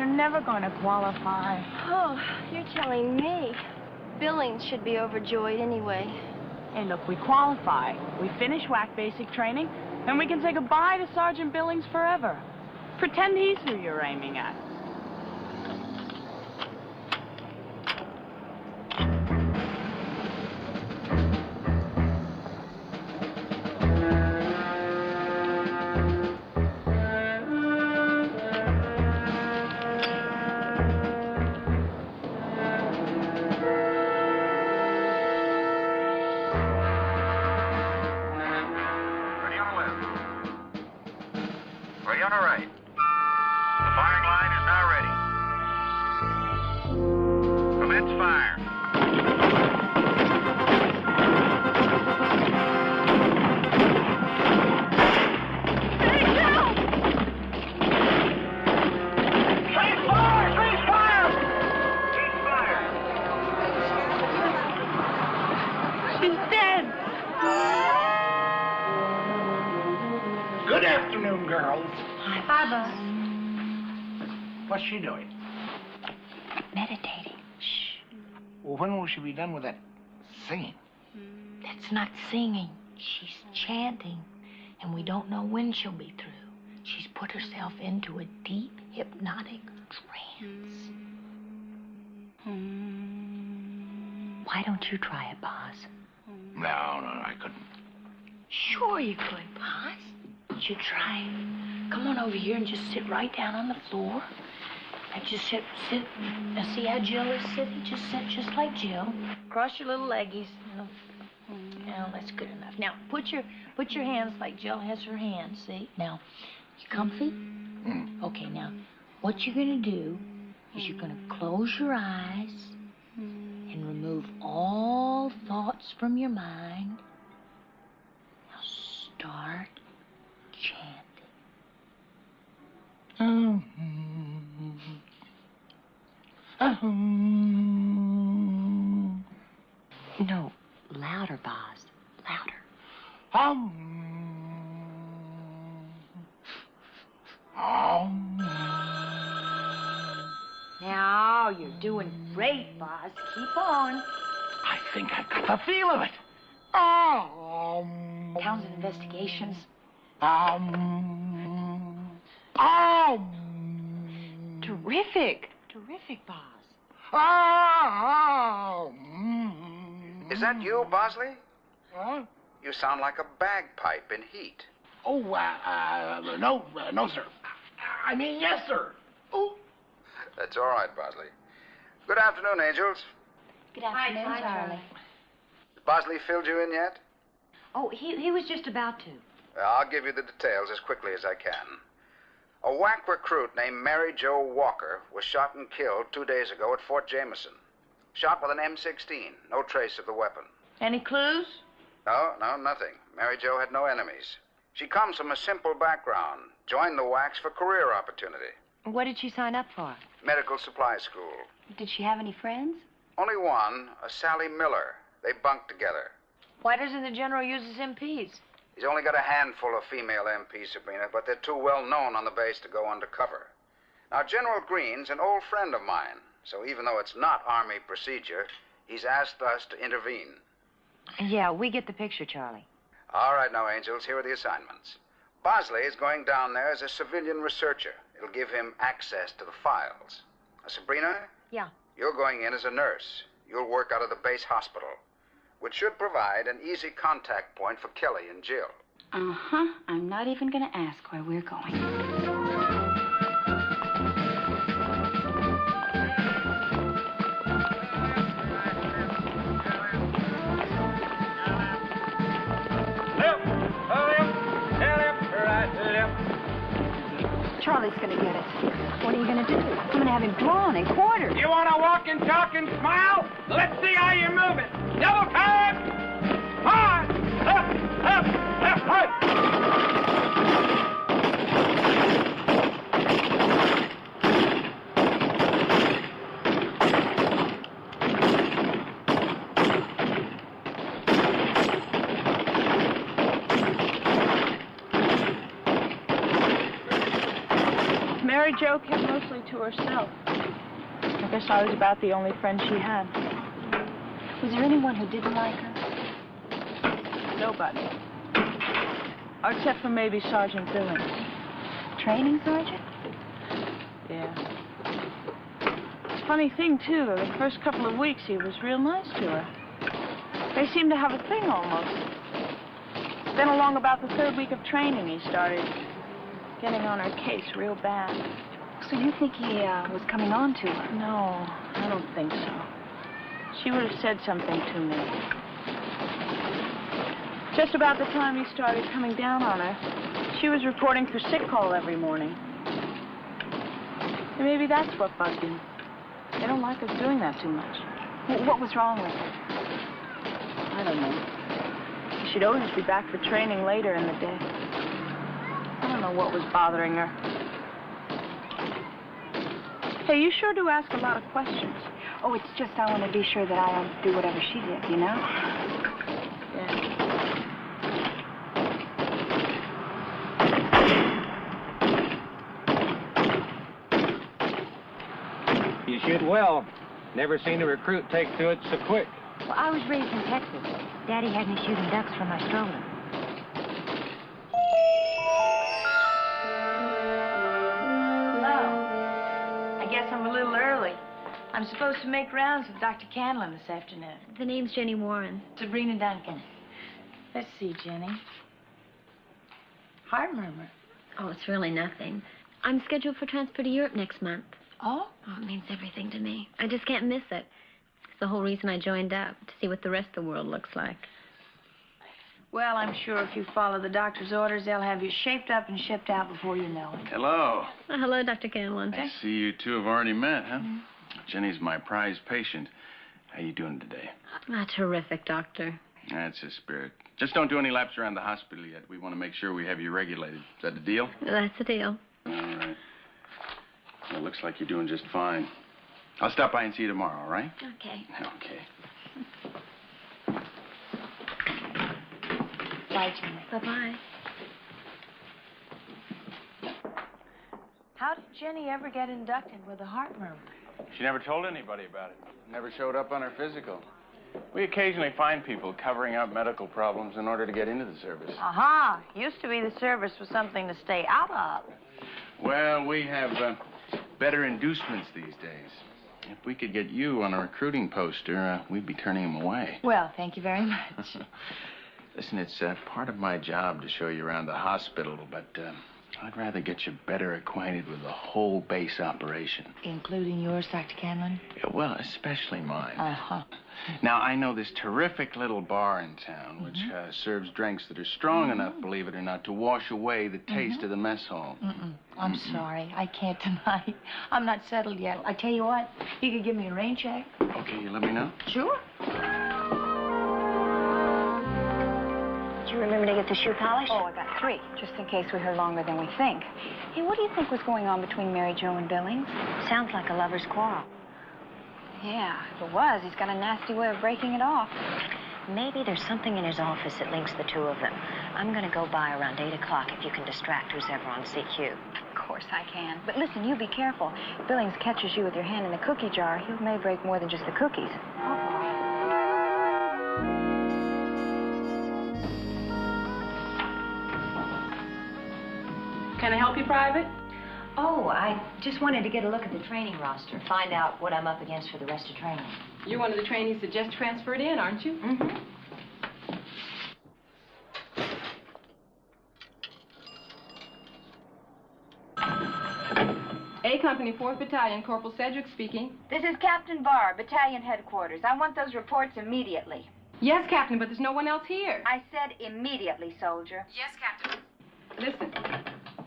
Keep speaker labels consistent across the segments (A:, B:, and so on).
A: you're never going to qualify.
B: Oh, you're telling me. Billings should be overjoyed anyway.
A: Hey, look, we qualify. We finish WAC basic training, and we can say goodbye to Sergeant Billings forever. Pretend he's who you're aiming at.
C: Good afternoon, girls.
B: Hi, Boss.
C: What's she doing?
D: Meditating. Shh.
C: Well, when will she be done with that singing?
D: That's not singing. She's chanting. And we don't know when she'll be through. She's put herself into a deep, hypnotic trance. Why don't you try it, Boss?
C: No, I couldn't.
D: Sure you could, Boss. You should try it. Come on over here and just sit right down on the floor. And just sit. Now, see how Jill is sitting? Just sit just like Jill. Cross your little leggies. Now, that's good enough. Now, put your hands like Jill has her hands, see? Now, you comfy? Okay, now, what you're going to do is you're going to close your eyes and remove all thoughts from your mind. Now, start chanting. No, louder, Boz. Louder. Now, you're doing great, Boz. Keep on.
C: I think I've got the feel of it.
D: Townsend Investigations. Terrific. Terrific, Boz.
E: Is that you, Bosley?
C: Huh?
E: You sound like a bagpipe in heat.
C: Oh, no, sir. I mean, yes, sir. Oh.
E: That's all right, Bosley. Good afternoon, Angels.
D: Good afternoon, Charlie.
E: Has Bosley filled you in yet?
D: Oh, he was just about to.
E: I'll give you the details as quickly as I can. A WAC recruit named Mary Jo Walker was shot and killed 2 days ago at Fort Jameson. Shot with an M16. No trace of the weapon.
A: Any clues?
E: No, nothing. Mary Jo had no enemies. She comes from a simple background. Joined the WACs for career opportunity.
D: What did she sign up for?
E: Medical supply school.
D: Did she have any friends?
E: Only one, a Sally Miller. They bunked together.
D: Why doesn't the general use his MPs?
E: He's only got a handful of female MPs, Sabrina, but they're too well known on the base to go undercover. Now, General Green's an old friend of mine, so even though it's not Army procedure, he's asked us to intervene.
D: Yeah, we get the picture, Charlie.
E: All right, now, Angels, here are the assignments. Bosley is going down there as a civilian researcher. It'll give him access to the files. Sabrina?
D: Yeah.
E: You're going in as a nurse. You'll work out of the base hospital, which should provide an easy contact point for Kelly and Jill.
D: I'm not even going to ask where we're going. Charlie's going to get it. What are you going to do? I'm going to have him drawn and quartered.
F: You want to walk and talk and smile? Let's see how you move it. Double time! Hard! Up, up, up, up!
A: Mary Mary Jo kept mostly to herself. I guess I was about the only friend she had.
B: Was there anyone who didn't like her?
A: Nobody. Except for maybe Sergeant Billings.
B: Training sergeant?
A: Yeah. Funny thing, too, the first couple of weeks he was real nice to her. They seemed to have a thing almost. Then along about the third week of training, he started getting on her case real bad.
B: So you think he was coming on to her?
A: No, I don't think so. She would have said something to me. Just about the time he started coming down on her, she was reporting for sick call every morning. And maybe that's what bugged him. They don't like us doing that too much.
B: What was wrong with her?
A: I don't know. She'd always be back for training later in the day. I don't know what was bothering her. Hey, you sure do ask a lot of questions.
B: Oh, it's just I want to be sure that I don't do whatever she did, you know?
A: Yeah.
F: You should well. Never seen a recruit take to it so quick.
G: Well, I was raised in Texas. Daddy had me shooting ducks from my stroller.
D: Hello. I guess I'm a little early. I'm supposed to make rounds with Dr. Canlon this afternoon.
G: The name's Jenny Warren.
D: Sabrina Duncan. Let's see, Jenny. Heart murmur.
G: Oh, it's really nothing. I'm scheduled for transfer to Europe next month.
D: Oh?
G: Oh, it means everything to me. I just can't miss it. It's the whole reason I joined up, to see what the rest of the world looks like.
D: Well, I'm sure if you follow the doctor's orders, they'll have you shaped up and shipped out before you know it.
H: Hello.
G: Oh, hello, Dr. Canlon.
H: I see you two have already met, huh? Jenny's my prized patient. How you doing today?
G: Ah, terrific, doctor.
H: That's the spirit. Just don't do any laps around the hospital yet. We want to make sure we have you regulated. Is that the deal?
G: That's the deal.
H: All right. Well, it looks like you're doing just fine. I'll stop by and see you tomorrow, all right?
G: Okay.
H: Okay.
D: Bye, Jenny.
G: Bye-bye.
D: How did Jenny ever get inducted with a heart murmur?
H: She never told anybody about it. Never showed up on her physical. We occasionally find people covering up medical problems in order to get into the service.
D: Aha! Used to be the service was something to stay out of.
H: Well, we have better inducements these days. If we could get you on a recruiting poster, we'd be turning them away.
D: Well, thank you very much.
H: Listen, it's part of my job to show you around the hospital, but I'd rather get you better acquainted with the whole base operation.
D: Including yours, Dr. Canlon?
H: Yeah, well, especially mine.
D: Uh-huh.
H: Now, I know this terrific little bar in town which serves drinks that are strong enough, believe it or not, to wash away the taste of the mess hall.
D: I'm sorry. I can't tonight. I'm not settled yet. I tell you what, you could give me a rain check.
H: Okay, you let me know.
D: Sure.
G: Did you remember to get the shoe polish?
B: Oh, I got 3, just in case we're here longer than we think. Hey, what do you think was going on between Mary Jo and Billings?
G: Sounds like a lover's quarrel.
B: Yeah, if it was, he's got a nasty way of breaking it off.
G: Maybe there's something in his office that links the two of them. I'm going to go by around 8 o'clock if you can distract who's ever on CQ.
B: Of course I can. But listen, you be careful. If Billings catches you with your hand in the cookie jar, he may break more than just the cookies. Oh, boy.
A: Can I help you, Private?
G: Oh, I just wanted to get a look at the training roster, find out what I'm up against for the rest of training.
I: You're one of the trainees that just transferred in, aren't you?
G: Mm-hmm.
I: A Company, 4th Battalion, Corporal Cedric speaking.
B: This is Captain Barr, Battalion Headquarters. I want those reports immediately.
I: Yes, Captain, but there's no one else here.
B: I said immediately, soldier.
I: Yes, Captain. Listen,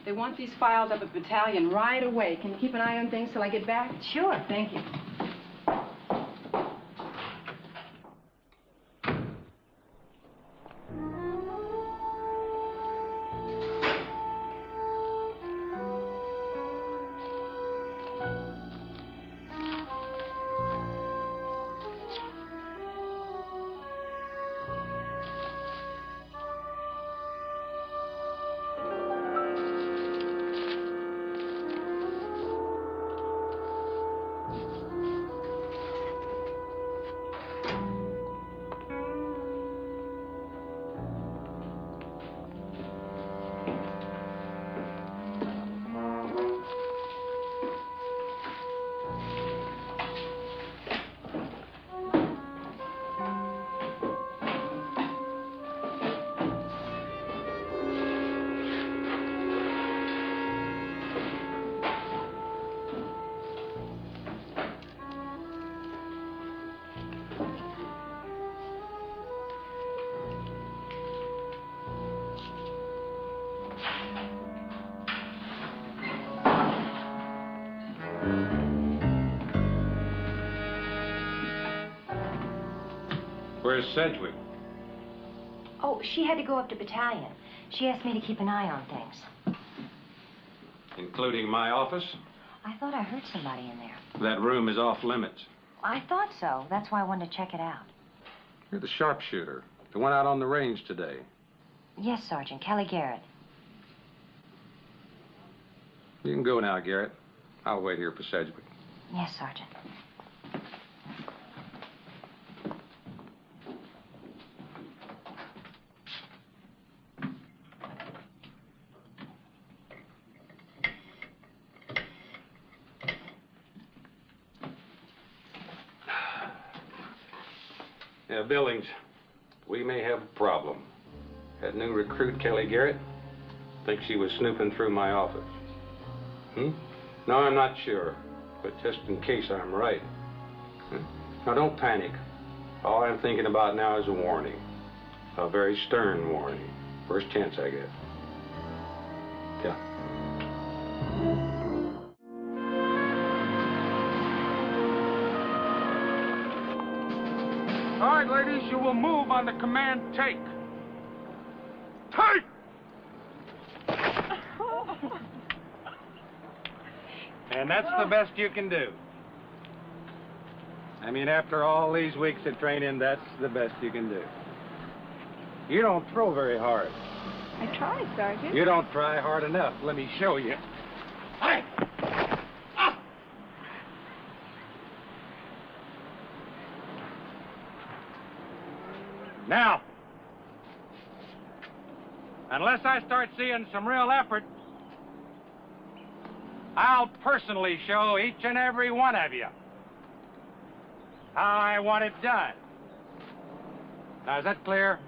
I: they want these files up at Battalion right away. Can you keep an eye on things till I get back?
G: Sure.
I: Thank you.
F: Where's Sedgwick?
G: Oh, she had to go up to battalion. She asked me to keep an eye on things.
F: Including my office?
G: I thought I heard somebody in there.
F: That room is off limits.
G: I thought so. That's why I wanted to check it out.
F: You're the sharpshooter. The one out on the range today.
G: Yes, Sergeant. Kelly Garrett.
F: You can go now, Garrett. I'll wait here for Sedgwick.
G: Yes, Sergeant.
F: Yeah, Billings, we may have a problem. That new recruit, Kelly Garrett, thinks she was snooping through my office. No, I'm not sure, but just in case I'm right. Now, don't panic. All I'm thinking about now is a warning. A very stern warning. First chance I get. Yeah.
J: All right, ladies, you will move on the command take. Take!
F: And that's the best you can do. I mean, after all these weeks of training, that's the best you can do. You don't throw very hard.
A: I tried, Sergeant.
F: You don't try hard enough. Let me show you.
C: Hey! Ah!
F: Now, unless I start seeing some real effort, I'll personally show each and every one of you how I want it done. Now, is that clear?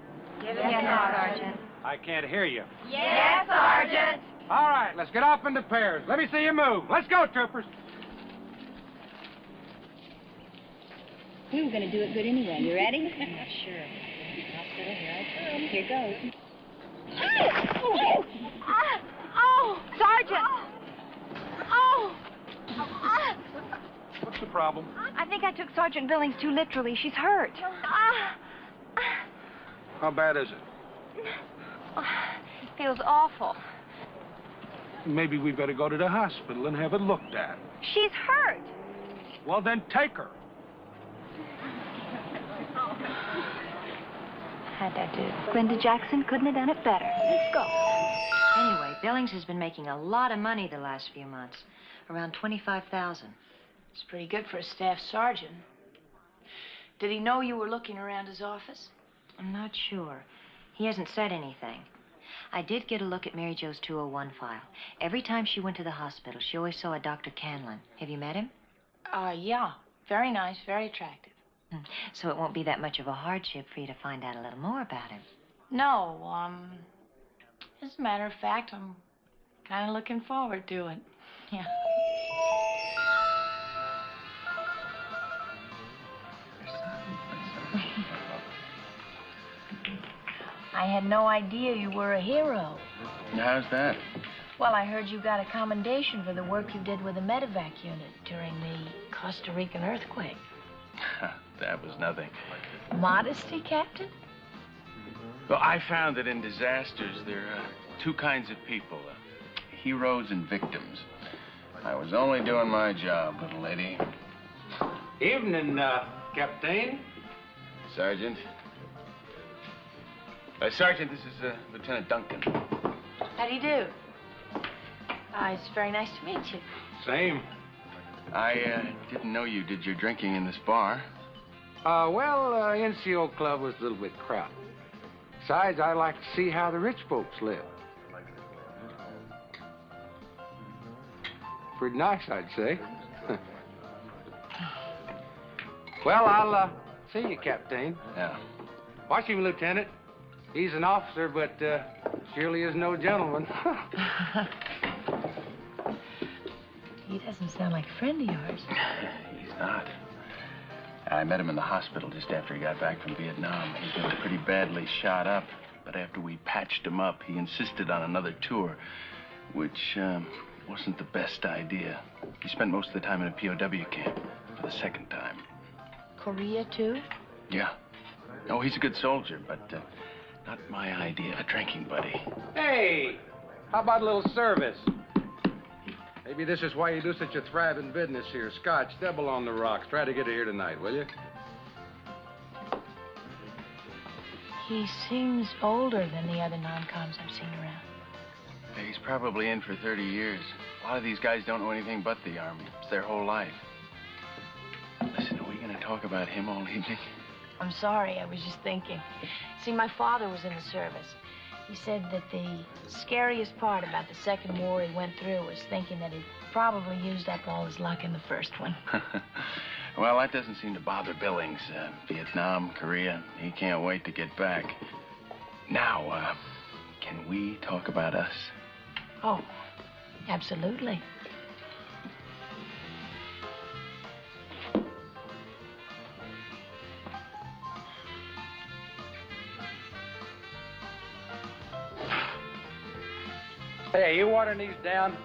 G: Yes, Sergeant.
F: I can't hear you.
B: Yes, Sergeant.
F: All right, let's get off into pairs. Let me see you move. Let's go, troopers.
B: We were going to do it good anyway. You ready?
G: Sure. Hospital, here I come. Here goes.
B: Oh, Sergeant. Oh.
J: What's the problem?
B: I think I took Sergeant Billings too literally. She's hurt.
J: How bad is it?
B: It feels awful.
J: Maybe we better go to the hospital and have it looked at.
B: She's hurt.
J: Well, then take her.
B: How'd that do? Glenda Jackson couldn't have done it better. Let's go.
G: Anyway, Billings has been making a lot of money the last few months. Around $25,000.
D: It's pretty good for a staff sergeant. Did he know you were looking around his office?
G: I'm not sure. He hasn't said anything. I did get a look at Mary Jo's 201 file. Every time she went to the hospital, she always saw a Dr. Canlon. Have you met him?
D: Yeah. Very nice, very attractive.
G: So it won't be that much of a hardship for you to find out a little more about him.
D: No, as a matter of fact, I'm kind of looking forward to it. Yeah. I had no idea you were a hero.
H: How's that?
D: Well, I heard you got a commendation for the work you did with the medevac unit during the Costa Rican earthquake.
H: That was nothing.
D: Modesty, Captain?
H: Well, I found that in disasters, there are two kinds of people, heroes and victims. I was only doing my job, little lady.
F: Evening, Captain.
H: Sergeant. Sergeant, this is Lieutenant Duncan.
D: How do you do? It's very nice to meet you.
F: Same.
H: I didn't know you did your drinking in this bar.
F: NCO Club was a little bit crowded. Besides, I like to see how the rich folks live. Pretty nice, I'd say. Well, I'll see you, Captain.
H: Yeah.
F: Watch him, Lieutenant. He's an officer, but surely is no gentleman.
D: He doesn't sound like a friend of yours.
H: He's not. I met him in the hospital just after he got back from Vietnam. He'd been pretty badly shot up, but after we patched him up, he insisted on another tour, which wasn't the best idea. He spent most of the time in a POW camp for the second time.
D: Korea, too?
H: Yeah. Oh, he's a good soldier, but not my idea of a drinking buddy.
F: Hey, how about a little service? Maybe this is why you do such a thriving business here. Scotch, double on the rocks. Try to get it here tonight, will you?
D: He seems older than the other non-coms I've seen around.
H: Yeah, he's probably in for 30 years. A lot of these guys don't know anything but the Army. It's their whole life. Listen, are we going to talk about him all evening?
D: I'm sorry, I was just thinking. See, my father was in the service. He said that the scariest part about the second war he went through was thinking that he probably used up all his luck in the first one.
H: Well, that doesn't seem to bother Billings. Vietnam, Korea, he can't wait to get back. Now, can we talk about us?
D: Oh, absolutely.
F: Hey, you watering these down?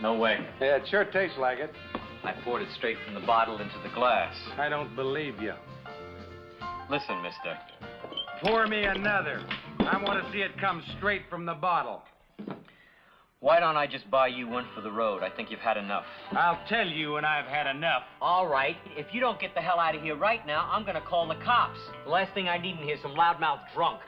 K: No way.
F: Yeah, it sure tastes like it.
K: I poured it straight from the bottle into the glass.
F: I don't believe you.
K: Listen, mister.
F: Pour me another. I want to see it come straight from the bottle.
K: Why don't I just buy you one for the road? I think you've had enough.
F: I'll tell you when I've had enough.
K: All right. If you don't get the hell out of here right now, I'm going to call the cops. The last thing I need in here is some loudmouth drunk.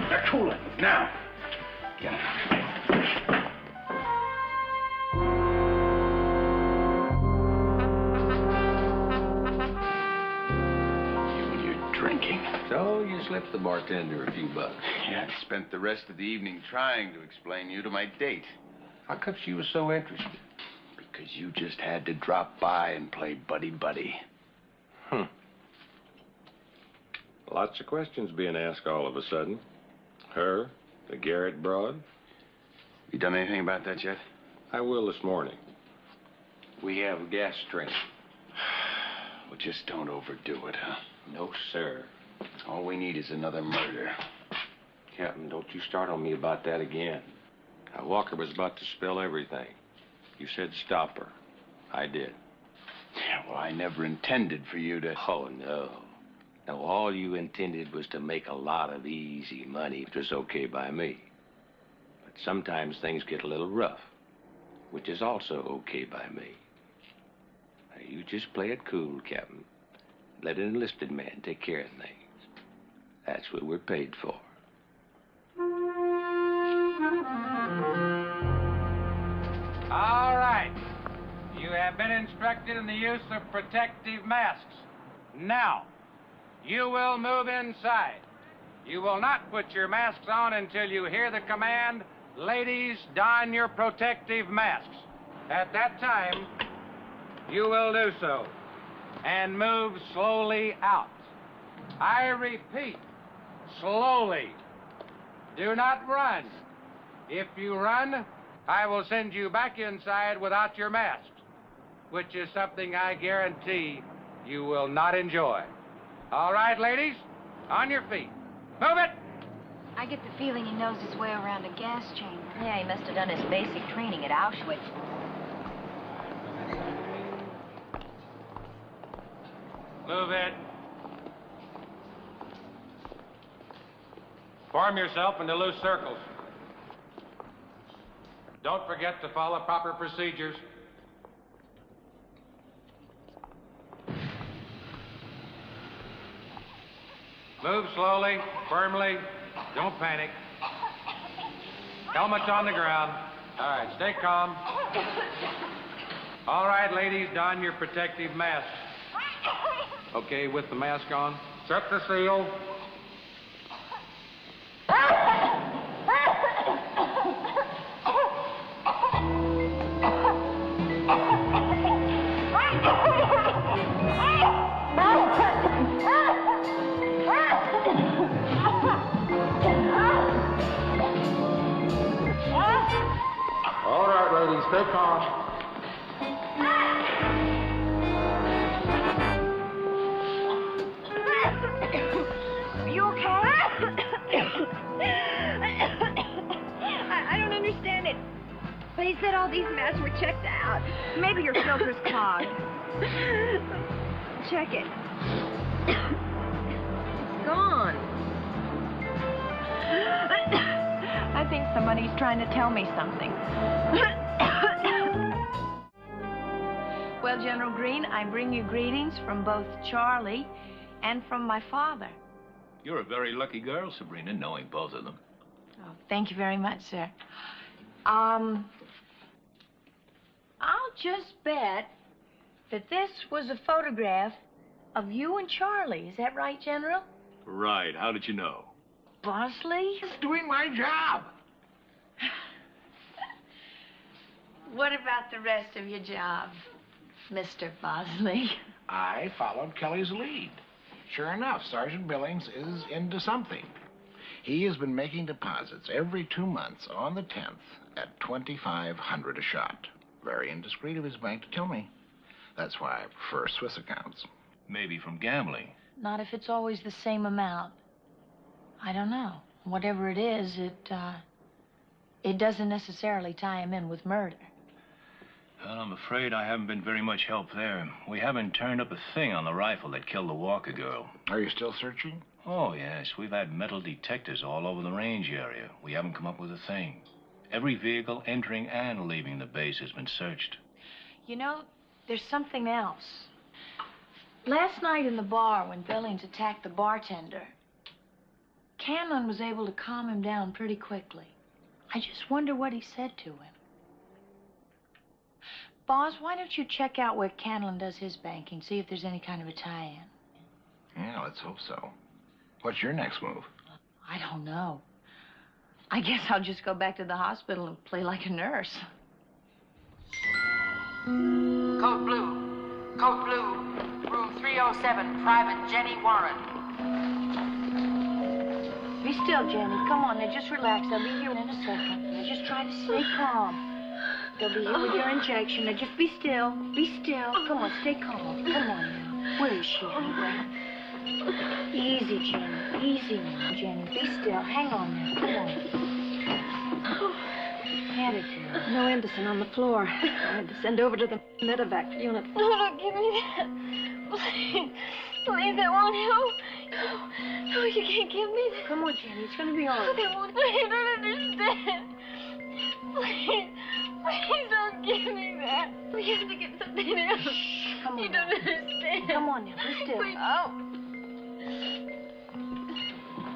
C: They're cooling. Now. Get it.
H: When you're drinking.
F: So you slipped the bartender a few bucks.
H: Yeah, I spent the rest of the evening trying to explain you to my date.
F: How come she was so interested?
H: Because you just had to drop by and play buddy-buddy.
F: Lots of questions being asked all of a sudden. Her, the Garrett broad.
H: You done anything about that yet?
F: I will this morning. We have gas training.
H: Well, just don't overdo it, huh?
F: No, sir.
H: All we need is another murder.
F: Captain, don't you start on me about that again. Now, Walker was about to spill everything. You said stop her. I did.
H: Yeah, well, I never intended for you to...
F: Oh, no. No, all you intended was to make a lot of easy money, which was okay by me. But sometimes things get a little rough, which is also okay by me. Now, you just play it cool, Captain. Let an enlisted man take care of things. That's what we're paid for. All right. You have been instructed in the use of protective masks. Now, you will move inside. You will not put your masks on until you hear the command, ladies, don your protective masks. At that time, you will do so and move slowly out. I repeat, slowly. Do not run. If you run, I will send you back inside without your mask, which is something I guarantee you will not enjoy. All right, ladies, on your feet. Move it!
B: I get the feeling he knows his way around a gas chamber.
G: Yeah, he must have done his basic training at Auschwitz.
F: Move it. Form yourself into loose circles. Don't forget to follow proper procedures. Move slowly, firmly. Don't panic. Helmets on the ground. All right, stay calm. All right, ladies, don your protective masks. Okay, with the mask on. Set the seal. All right, ladies, stay calm.
B: Are you okay? all these mats were checked out. Maybe your filter's clogged. Check it. It's gone. I think somebody's trying to tell me something. Well, General Green, I bring you greetings from both Charlie and from my father.
L: You're a very lucky girl, Sabrina, knowing both of them.
A: Oh, thank you very much, sir. I'll just bet that this was a photograph of you and Charlie. Is that right, General?
L: Right. How did you know?
A: Bosley?
C: Just doing my job.
A: What about the rest of your job, Mr. Bosley?
C: I followed Kelly's lead. Sure enough, Sergeant Billings is into something. He has been making deposits every 2 months on the 10th at $2,500 a shot. Very indiscreet of his bank to tell me. That's why I prefer Swiss accounts.
L: Maybe from gambling.
A: Not if it's always the same amount. I don't know. Whatever it is, it doesn't necessarily tie him in with murder.
L: Well, I'm afraid I haven't been very much help there. We haven't turned up a thing on the rifle that killed the Walker girl.
C: Are you still searching?
L: Oh, yes. We've had metal detectors all over the range area. We haven't come up with a thing. Every vehicle entering and leaving the base has been searched.
A: You know, there's something else. Last night in the bar, when Billings attacked the bartender, Canlon was able to calm him down pretty quickly. I just wonder what he said to him. Boss, why don't you check out where Canlon does his banking, see if there's any kind of a tie-in?
C: Yeah, let's hope so. What's your next move?
A: I don't know. I guess I'll just go back to the hospital and play like a nurse.
M: Code blue. Code blue. Room 307, Private Jenny Warren.
A: Be still, Jenny. Come on, now, just relax. I'll be here in a second. Now, just try to stay calm. They'll be here with your injection. Now, just be still. Be still. Come on, stay calm. Come on now. Where is she, anyway? Easy, Jenny. Easy now, Jenny. Be still. Hang on now. Come on. Hand it to her.
N: No Anderson on the floor. I had to send over to the medevac unit.
B: No, don't give me that. Please. Please, that won't help. No, you can't give me that.
N: Come on, Jenny. It's going to be all right.
B: That won't. I don't understand. Please. Please don't give me that. We have to get something else.
A: Shh, come on.
B: You don't understand.
A: Come on now. Be still.
B: Please. Oh.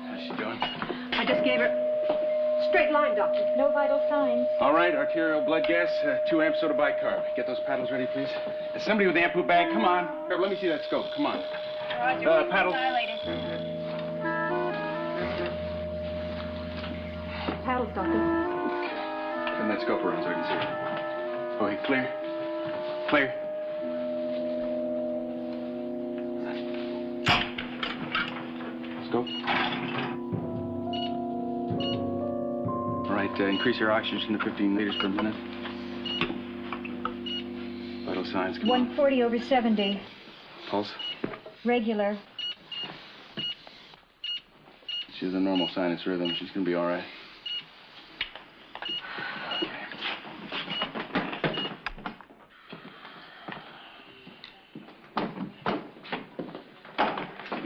H: How's she doing?
N: I just gave her straight line, doctor.
A: No vital signs.
O: All right, arterial blood gas, 2 amps soda bicarb. Get those paddles ready, please. There's somebody with the ampoule bag. Come on. Here, let me see that scope. Come on.
B: Roger,
O: paddles.
N: Paddles, doctor.
O: Turn that scope around so I can see it. Okay, clear. Clear. Scope. All right, increase your oxygen to 15 liters per minute. Vital signs, come on.
B: 140/70.
O: Pulse.
B: Regular.
O: She has a normal sinus rhythm. She's going to be all right.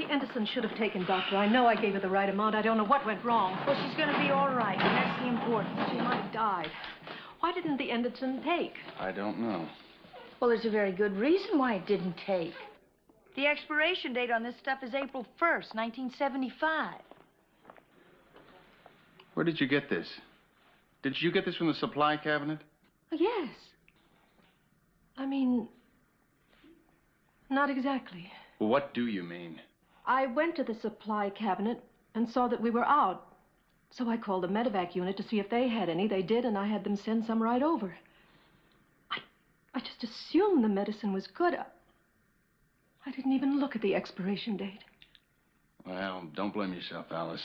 N: Anderson should have taken, doctor. I know I gave her the right amount. I don't know what went wrong.
A: Well, she's going to be all right, and that's the important.
N: She might have died. Why didn't the Anderson take?
O: I don't know.
A: Well, there's a very good reason why it didn't take. The expiration date on this stuff is April 1st, 1975.
O: Where did you get this? Did you get this from the supply cabinet?
N: Yes. I mean, not exactly.
O: Well, what do you mean?
N: I went to the supply cabinet and saw that we were out. So I called the medevac unit to see if they had any. They did, and I had them send some right over. I just assumed the medicine was good. I didn't even look at the expiration date.
O: Well, don't blame yourself, Alice.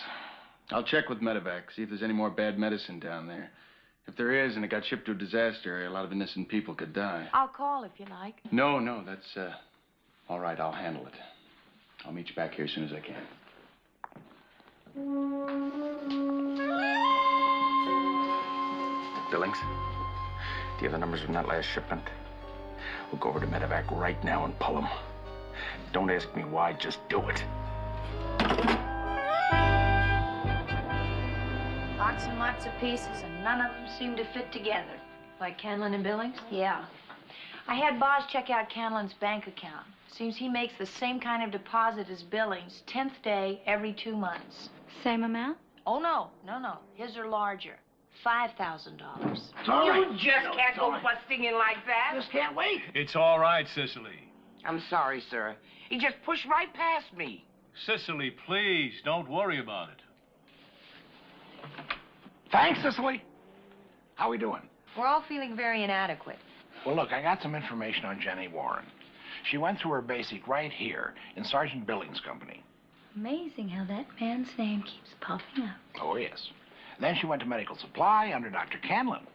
O: I'll check with medevac, see if there's any more bad medicine down there. If there is, and it got shipped to a disaster area, a lot of innocent people could die.
A: I'll call if you like.
O: No, that's, all right, I'll handle it. I'll meet you back here as soon as I can. Billings,
H: Do you have the numbers from that last shipment? We'll go over to Medevac right now and pull them. Don't ask me why, just do it.
D: Lots and lots of pieces, and none of them seem to fit together.
G: Like Canlon and Billings?
D: Yeah. I had Boz check out Canlon's bank account. Seems he makes the same kind of deposit as Billings, 10th day every 2 months.
B: Same amount?
D: Oh, no. His are larger. $5,000.
P: You just can't go busting in like that.
C: Just can't wait.
L: It's all right, Cicely.
P: I'm sorry, sir. He just pushed right past me.
L: Cicely, please, don't worry about it.
C: Thanks, Cicely. How we doing?
G: We're all feeling very inadequate.
C: Well, look, I got some information on Jenny Warren. She went through her basic right here in Sergeant Billings' company.
B: Amazing how that man's name keeps popping up.
C: Oh, yes. Then she went to medical supply under Dr. Canlon.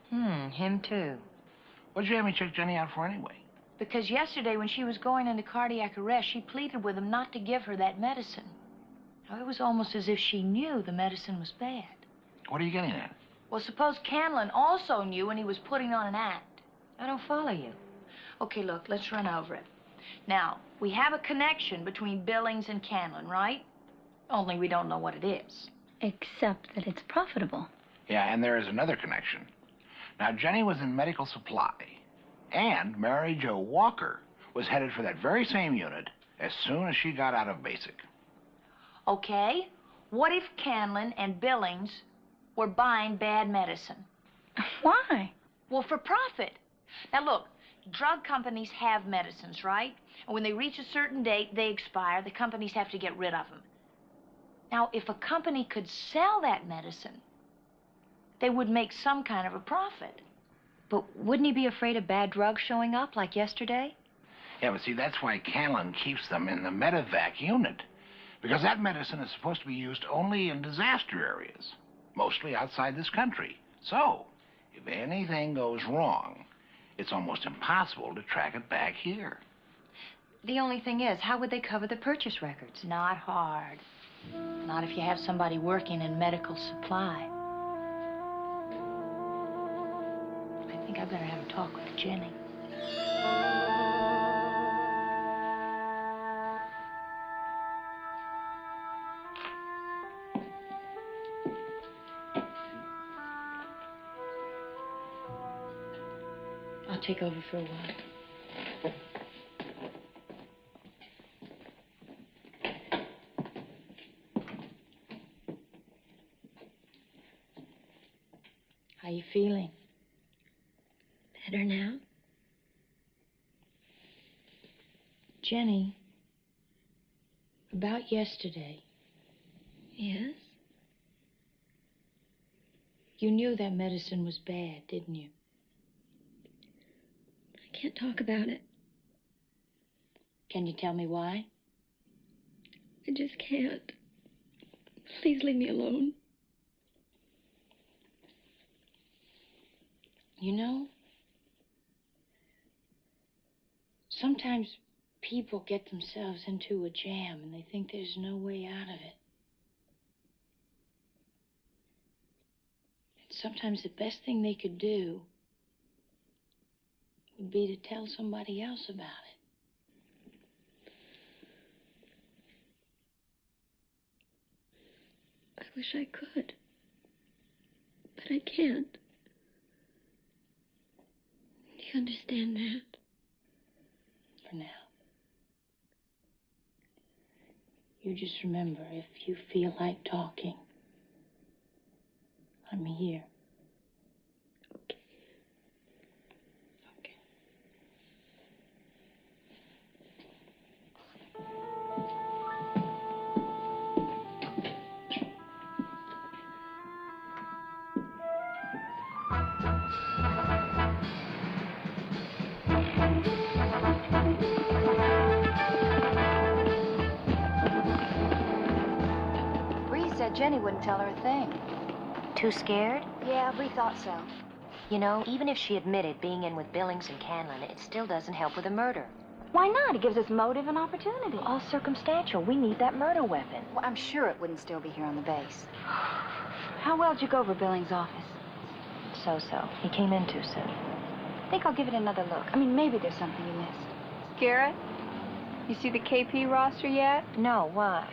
G: Him too.
C: What did you have me check Jenny out for anyway?
D: Because yesterday when she was going into cardiac arrest, she pleaded with him not to give her that medicine. Now, it was almost as if she knew the medicine was bad.
C: What are you getting at?
D: Well, suppose Canlon also knew when he was putting on an act.
G: I don't follow you.
D: Okay, look, let's run over it. Now, we have a connection between Billings and Canlon, right? Only we don't know what it is.
B: Except that it's profitable.
C: Yeah, and there is another connection. Now, Jenny was in medical supply, and Mary Jo Walker was headed for that very same unit as soon as she got out of basic.
D: Okay, what if Canlon and Billings were buying bad medicine?
B: Why?
D: Well, for profit. Now, look, drug companies have medicines, right? And when they reach a certain date, they expire. The companies have to get rid of them. Now, if a company could sell that medicine, they would make some kind of a profit.
G: But wouldn't he be afraid of bad drugs showing up like yesterday?
C: Yeah, but see, that's why Canlon keeps them in the medevac unit. Because that medicine is supposed to be used only in disaster areas, mostly outside this country. So, if anything goes wrong, it's almost impossible to track it back here.
G: The only thing is, how would they cover the purchase records?
D: Not hard. Not if you have somebody working in medical supply. I think I better have a talk with Jenny. I'll take over for a while. How you feeling?
B: Better now?
D: Jenny, about yesterday.
B: Yes?
D: You knew that medicine was bad, didn't you?
B: I can't talk about it.
D: Can you tell me why?
B: I just can't. Please leave me alone.
D: You know, sometimes people get themselves into a jam and they think there's no way out of it. And sometimes the best thing they could do would be to tell somebody else about it.
B: I wish I could. But I can't. Do you understand that?
D: For now. You just remember, if you feel like talking, I'm here.
B: Jenny wouldn't tell her a thing.
G: Too scared?
B: Yeah, we thought so.
G: You know, even if she admitted being in with Billings and Canlon, it still doesn't help with a murder.
B: Why not? It gives us motive and opportunity.
G: All circumstantial. We need that murder weapon.
B: Well, I'm sure it wouldn't still be here on the base. How well did you go over Billings' office?
G: So-so. He came in too soon.
B: I think I'll give it another look. I mean, maybe there's something you missed.
Q: Garrett, you see the KP roster yet?
G: No, why?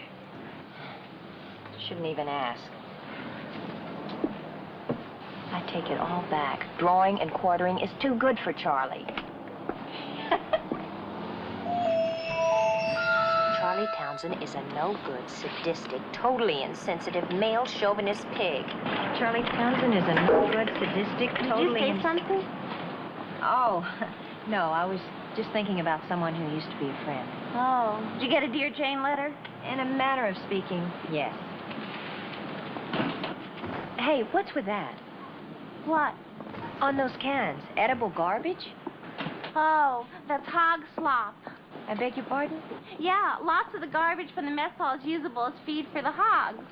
G: Shouldn't even ask. I take it all back. Drawing and quartering is too good for Charlie. Charlie Townsend is a no-good, sadistic, totally insensitive, male chauvinist pig. Charlie Townsend is a no-good, sadistic, totally...
A: Did you say something?
G: Oh, no, I was just thinking about someone who used to be a friend.
A: Oh, did you get a Dear Jane letter?
G: In a manner of speaking, yes. Hey, what's with that?
A: What?
G: On those cans, edible garbage?
A: Oh, that's hog slop.
G: I beg your pardon?
A: Yeah, lots of the garbage from the mess hall is usable as feed for the hogs.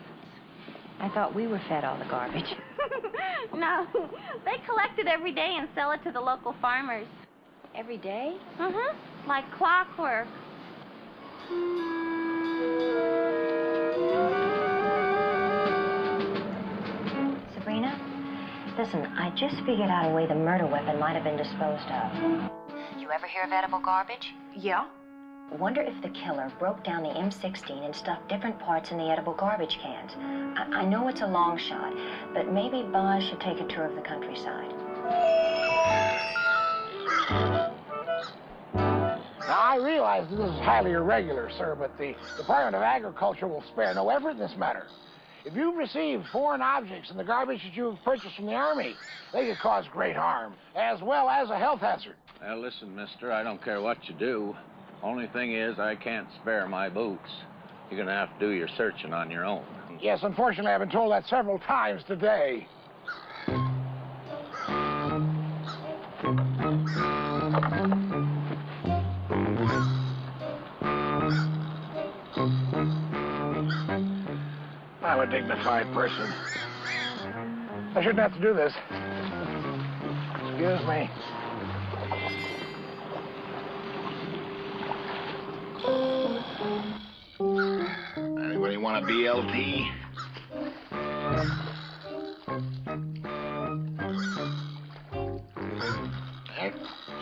G: I thought we were fed all the garbage.
A: No, they collect it every day and sell it to the local farmers.
G: Every day?
A: Mm-hmm, like clockwork.
G: Sabrina, listen, I just figured out a way the murder weapon might have been disposed of. You ever hear of edible garbage?
Q: Yeah.
G: Wonder if the killer broke down the M16 and stuffed different parts in the edible garbage cans. I know it's a long shot, but maybe Boz should take a tour of the countryside.
C: Now, I realize this is highly irregular, sir, but the Department of Agriculture will spare no effort in this matter. If you've received foreign objects in the garbage that you've purchased from the Army, they could cause great harm, as well as a health hazard.
L: Well, listen, mister, I don't care what you do. Only thing is, I can't spare my boots. You're gonna have to do your searching on your own.
C: Yes, unfortunately, I've been told that several times today. I'm a dignified person. I shouldn't have to do this. Excuse me. Anybody want a BLT?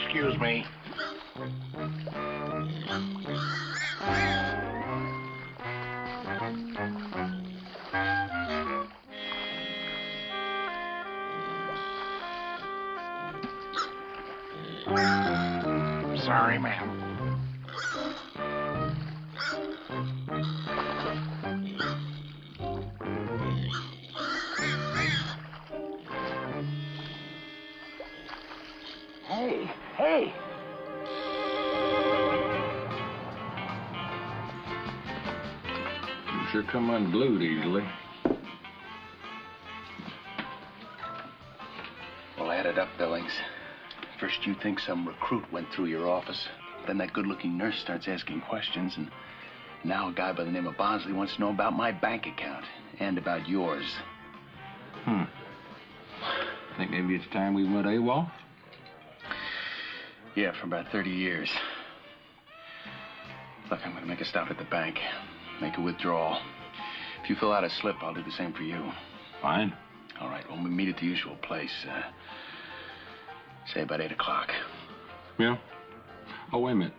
C: Excuse me. Sorry, ma'am. Hey!
F: You sure come unglued easily.
H: Well, add it up, Billings. First you think some recruit went through your office. Then that good-looking nurse starts asking questions, and now a guy by the name of Bosley wants to know about my bank account and about yours.
F: Think maybe it's time we went AWOL?
H: Yeah, for about 30 years. Look, I'm gonna make a stop at the bank. Make a withdrawal. If you fill out a slip, I'll do the same for you.
F: Fine.
H: All right, well, we meet at the usual place. Say about 8 o'clock.
F: Yeah? Oh, wait a minute.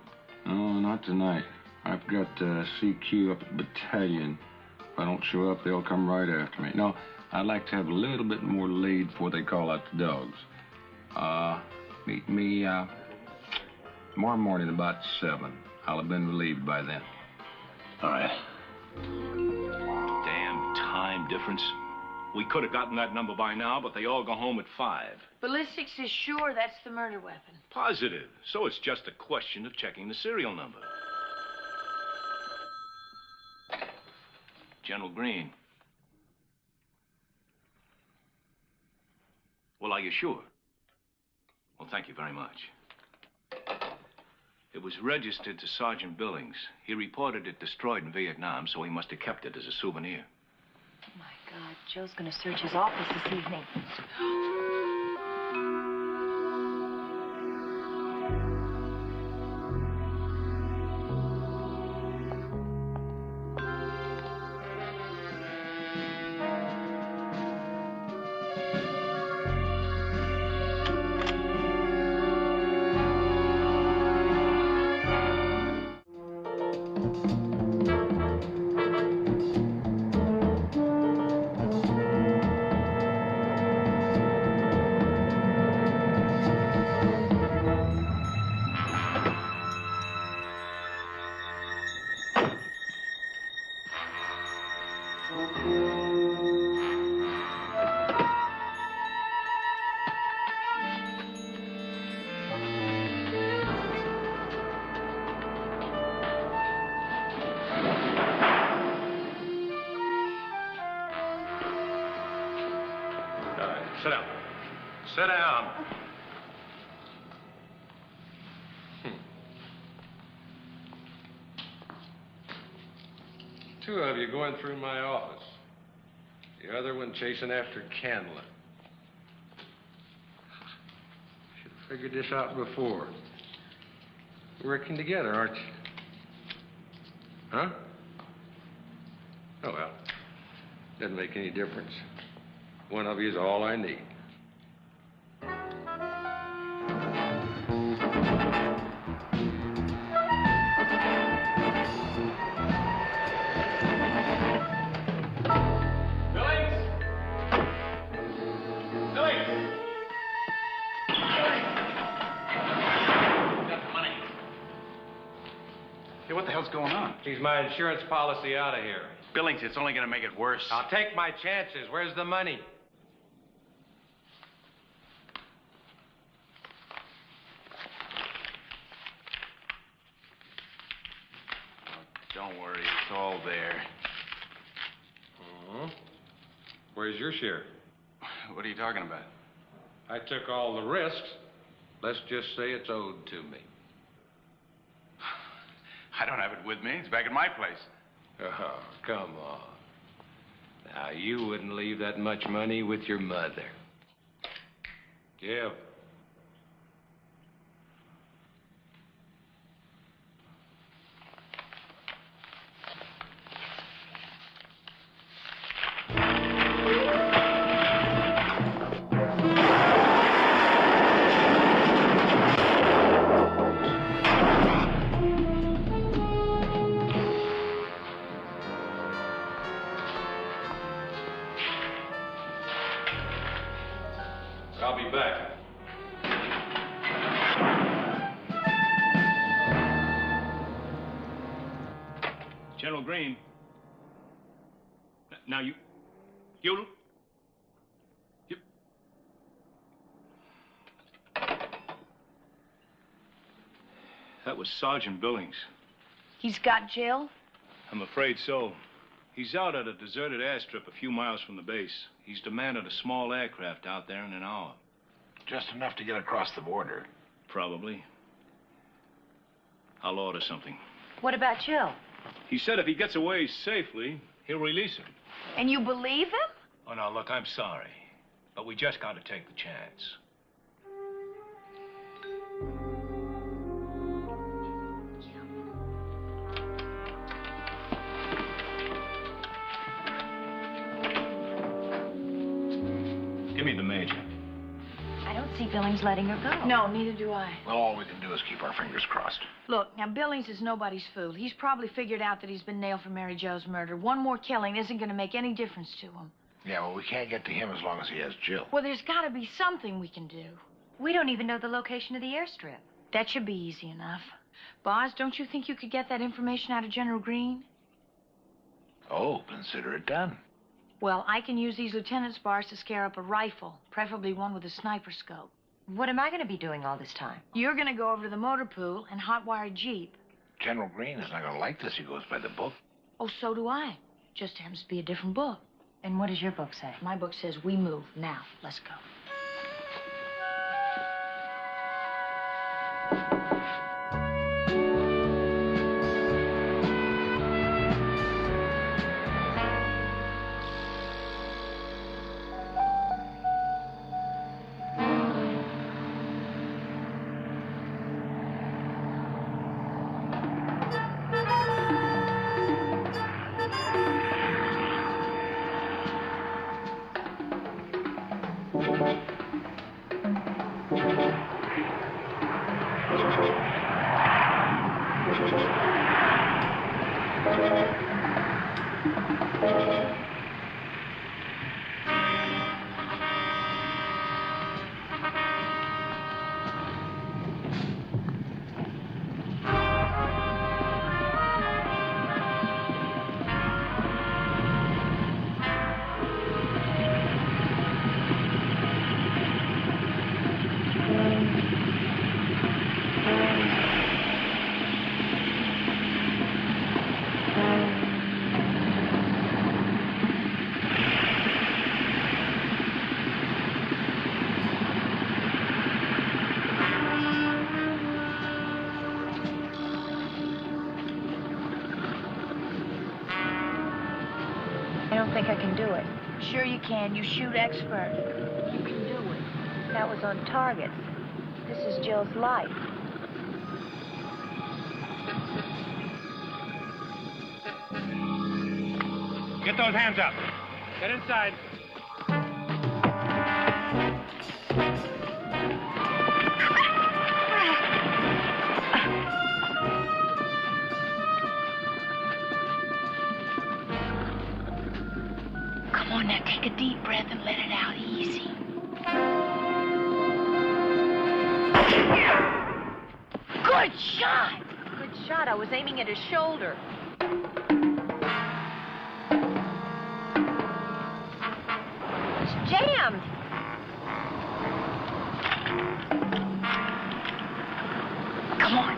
F: No, not tonight. I've got CQ up at the battalion. If I don't show up, they'll come right after me. No, I'd like to have a little bit more lead before they call out the dogs. Meet me, tomorrow morning about 7. I'll have been relieved by then.
H: All right.
L: Damn time difference. We could have gotten that number by now, but they all go home at 5.
D: Ballistics is sure that's the murder weapon.
L: Positive. So it's just a question of checking the serial number. General Green. Well, are you sure? Well, thank you very much. It was registered to Sergeant Billings. He reported it destroyed in Vietnam, so he must have kept it as a souvenir.
G: Oh, my God. Joe's going to search his office this evening.
F: Sit down. Sit down. Two of you going through my office. The other one chasing after Canlon. Should have figured this out before. Working together, aren't you? Huh? Oh, well. Doesn't make any difference. One of you is all I need.
H: Hey, what the hell's going on?
F: He's my insurance policy out of here.
H: Billings, it's only going to make it worse.
F: I'll take my chances. Where's the money?
H: Don't worry, it's all there.
F: Uh-huh. Where's your share?
H: What are you talking about?
F: I took all the risks. Let's just say it's owed to me.
H: I don't have it with me. It's back at my place.
F: Oh, come on. Now, you wouldn't leave that much money with your mother. Give. I'll be back.
L: General Green. Now, you... That was Sergeant Billings.
D: He's got Jill?
L: I'm afraid so. He's out at a deserted airstrip a few miles from the base. He's demanded a small aircraft out there in an hour.
C: Just enough to get across the border.
L: Probably. I'll order something.
G: What about Jill?
L: He said if he gets away safely, he'll release him.
D: And you believe him?
L: Oh, now, look, I'm sorry. But we just got to take the chance. Give me the major.
G: I don't see Billings letting her go.
D: No, neither do I.
C: Well, all we can do is keep our fingers crossed.
D: Look, now, Billings is nobody's fool. He's probably figured out that he's been nailed for Mary Jo's murder. One more killing isn't going to make any difference to him.
C: Yeah, well, we can't get to him as long as he has Jill.
D: Well, there's got to be something we can do.
G: We don't even know the location of the airstrip.
D: That should be easy enough. Boz, don't you think you could get that information out of General Green?
C: Oh, consider it done.
D: Well, I can use these lieutenant's bars to scare up a rifle, preferably one with a sniper scope.
G: What am I going to be doing all this time?
D: You're going to go over to the motor pool and hotwire a Jeep.
C: General Green is not going to like this. He goes by the book.
D: Oh, so do I. Just happens to be a different book.
G: And what does your book say?
D: My book says we move. Now, let's go.
G: think I can do it.
D: Sure you can. You shoot expert. You can do it.
G: That was on target. This is Jill's life.
J: Get those hands up. Get inside.
D: Come on now, take a deep breath and let it out easy. Good shot!
G: Good shot. I was aiming at his shoulder. It's jammed.
D: Come on.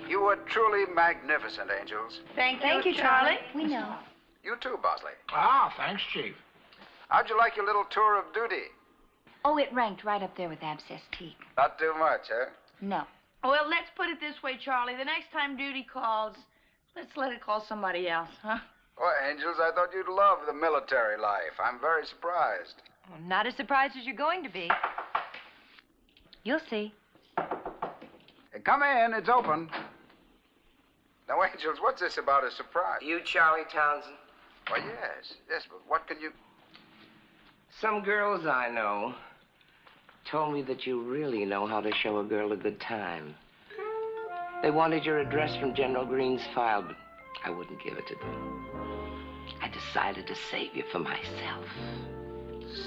E: You were truly magnificent, Angels.
D: Thank you, Charlie.
B: We know.
E: You too, Bosley.
C: Ah, thanks, Chief.
E: How'd you like your little tour of duty?
B: Oh, it ranked right up there with abscess teeth.
E: Not too much, huh?
B: No.
D: Well, let's put it this way, Charlie. The next time duty calls, let's let it call somebody else, huh?
E: Well, Angels, I thought you'd love the military life. I'm very surprised.
G: Well, not as surprised as you're going to be. You'll see.
E: Hey, come in. It's open. Now, Angels, what's this about a surprise?
P: You Charlie Townsend?
E: Why, yes. Yes, but what can you...
P: Some girls I know told me that you really know how to show a girl a good time. They wanted your address from General Green's file, but I wouldn't give it to them. I decided to save you for myself.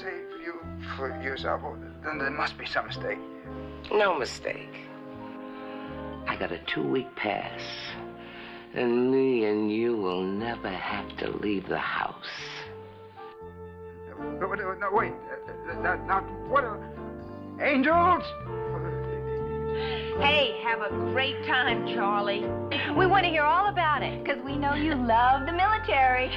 E: Save you for yourself? Oh, then there must be some mistake.
P: No mistake. I got a 2-week pass, and me and you will never have to leave the house.
E: No, wait. Now, what? Angels?
D: Hey, have a great time, Charlie.
G: We want to hear all about it.
B: Because we know you love the military.